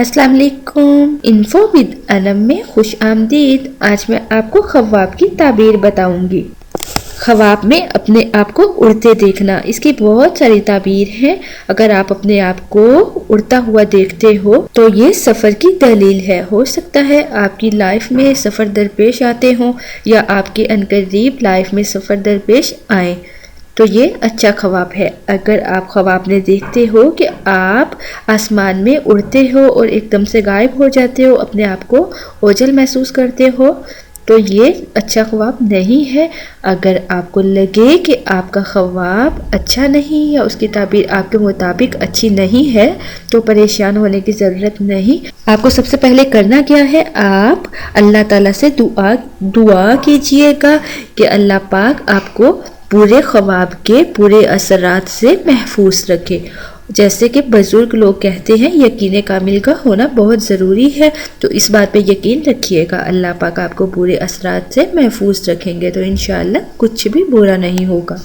अस्सलाम वालेकुम। Info with Anam में खुश आमदीद। आज मैं आपको ख्वाब की ताबीर बताऊंगी। ख्वाब में अपने आप को उड़ते देखना, इसकी बहुत सारी ताबीर हैं। अगर आप अपने आप को उड़ता हुआ देखते हो तो ये सफ़र की दलील है। हो सकता है आपकी लाइफ में सफ़र दरपेश आते हों या आपके अनकरीब लाइफ में सफ़र दरपेश आए, तो ये अच्छा ख्वाब है। अगर आप ख्वाब में देखते हो कि आप आसमान में उड़ते हो और एकदम से गायब हो जाते हो, अपने आप को ओझल महसूस करते हो, तो ये अच्छा ख्वाब नहीं है। अगर आपको लगे कि आपका ख्वाब अच्छा नहीं या उसकी ताबीर आपके मुताबिक अच्छी नहीं है, तो परेशान होने की ज़रूरत नहीं। आपको सबसे पहले करना क्या है, आप अल्लाह ताला से दुआ कीजिएगा कि अल्लाह पाक आपको पूरे ख्वाब के पूरे असरात से महफूज रखे। जैसे कि बुजुर्ग लोग कहते हैं, यकीन कामिल का होना बहुत ज़रूरी है, तो इस बात पे यकीन रखिएगा। अल्लाह पाक आपको पूरे असरात से महफूज रखेंगे तो इंशाअल्लाह कुछ भी बुरा नहीं होगा।